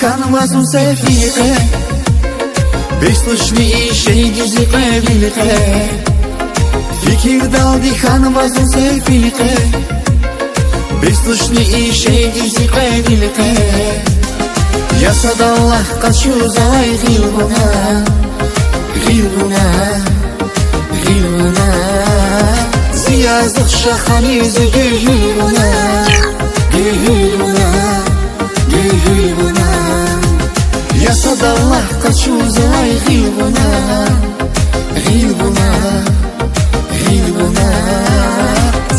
Ханвазу сефике, беслушни шейди зикавилке. Фикир далди ханвазу сефике, беслушни шейди зикавилке. Я садаллах качу завай гилгуна, гилгуна, гилгуна. Зияздық шахани зиги гилгуна, гилгуна, гилгуна. Я садаллах качу завай гилгуна, гилгуна, гилгуна.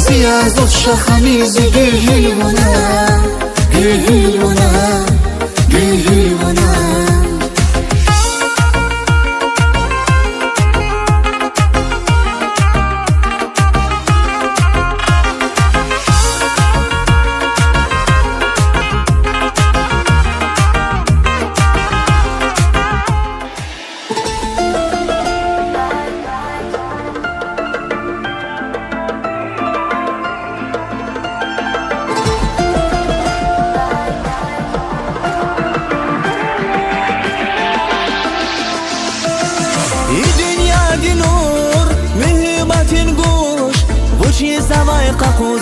Зияздық шахани зиги гилгуна, гилгуна, гилгуна.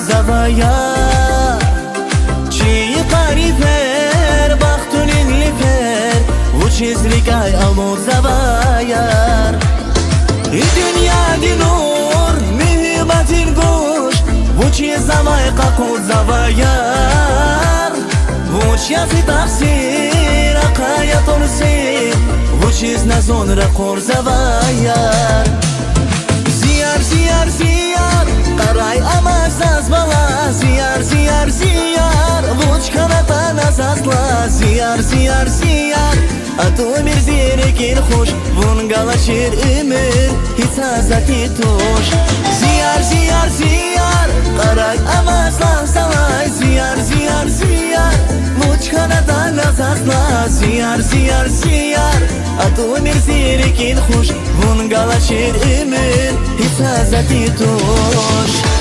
Zavaya Çiğ karifer Baktun inlifer Vuçizlik ay amu zavayar Dünya dinur Mühimmatin guş Vuçi zavay kaku zavayar Vuç yafi taksir Akaya torsir Vuçiz nazon rakor zavayar Ziyar ziyar ziyar Karay amazaz bala Ziyar ziyar ziyar Vuç kanata nazazla Ziyar ziyar ziyar Atu bir zirekin hoş Vun galaşir ümür Hitsazati toş Ziyar ziyar ziyar Karay amazla salay Ziyar ziyar ziyar Vuç kanata nazazla Ziyar ziyar ziyar Atu bir zirekin hoş Vun galaşir ümür Hitsazati toş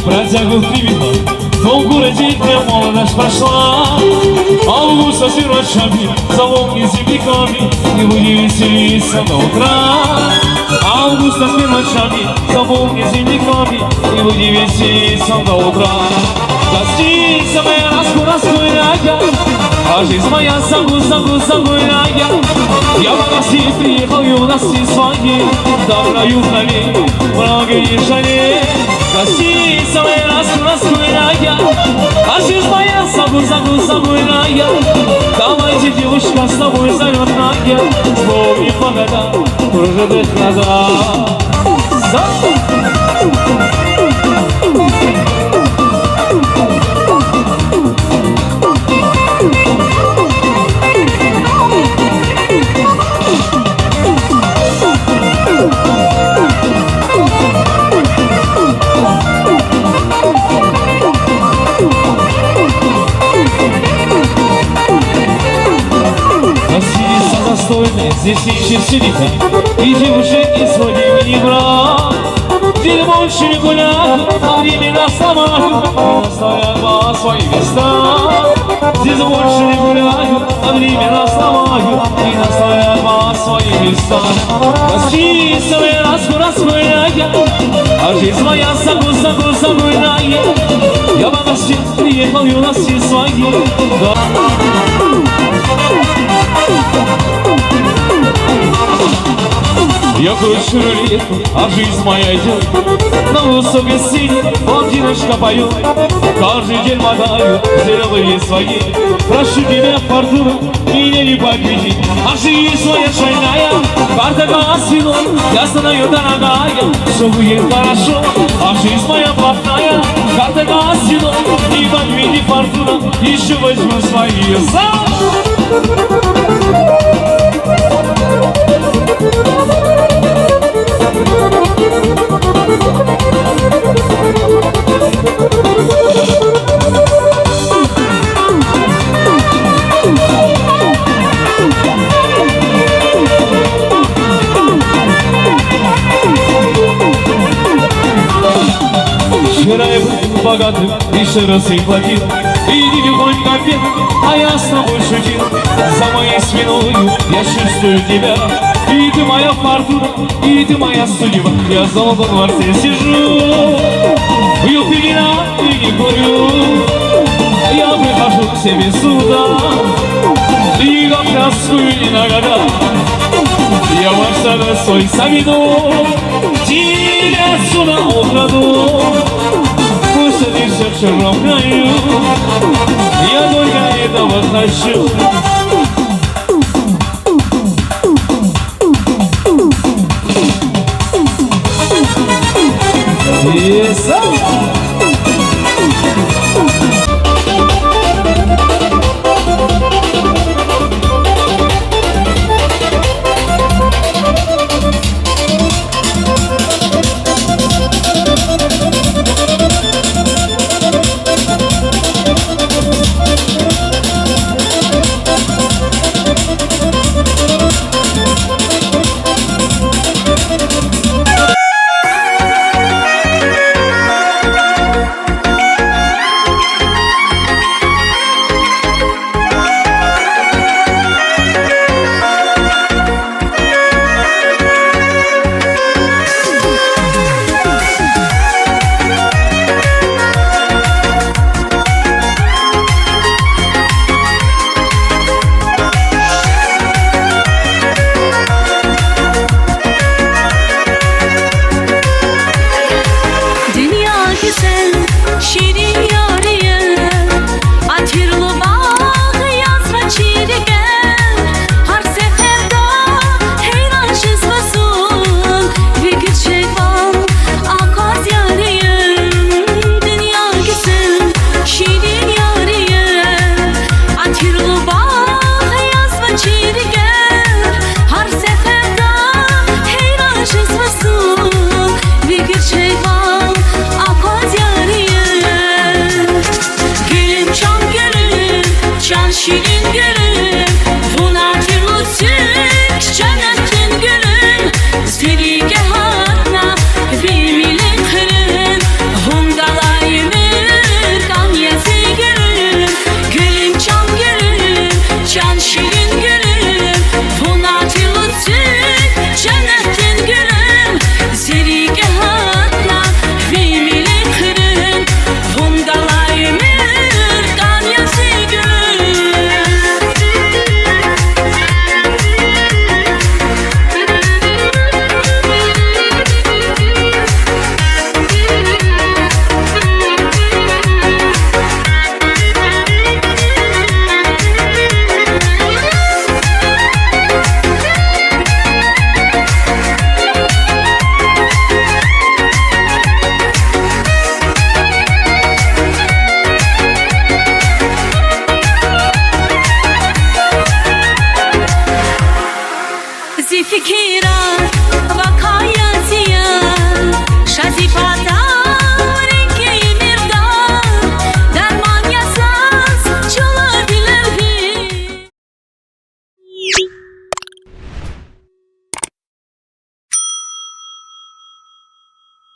Протягивал привидно, долгу родителя молодость прошла. Августа с рощами, за волны земляками, не буди веселиться до утра. Августа с рощами, за волны земляками, не буди веселиться до утра. Гостиница моя раскурая, а жизнь моя загуляя. Я в России приехал юности своей, доброю вдали, много не жалей. Гостиница моя раскурая, а жизнь моя загуляя. Давайте, девушка, с тобой заветная, вспомни по годам прожитых назад. достойны, здесь ищет сидика. И девушек не сводим не брат. Здесь больше не гуляют, а времена сломают и наставят по своим местам. Здесь больше не гуляют, а времена сломают и наставят по своим местам. Расписывай, распыляя, а жизнь моя загульная. Я в гости приехал юности своей. Я кручу рулетку, а жизнь моя идет на высокой сцене, блондиночка поет. Каждый день мотаю зрелые свои. Прошу тебя, фортуна, меня не подведи. А жизнь моя шальная, карта глаз виной, ясно дает дорогая, все будет хорошо. А жизнь моя плохая, карта глаз виной, не подведи, фортуна, еще возьму свои. Вчера я был богатым и широко платил, и телефон копил, а я с тобой шутил. За моей спиной я чувствую тебя, и ты моя фортуна, и ты моя судьба. Я в золотом дворце сижу, пью вина и не курю. Я прихожу к себе сюда, и как тоскую иногда. Я ваш совет свой соведу, тебя сюда украду. Пусть ты все в чужом краю, я только этого хочу. Şirin gülüm, buna türlüsü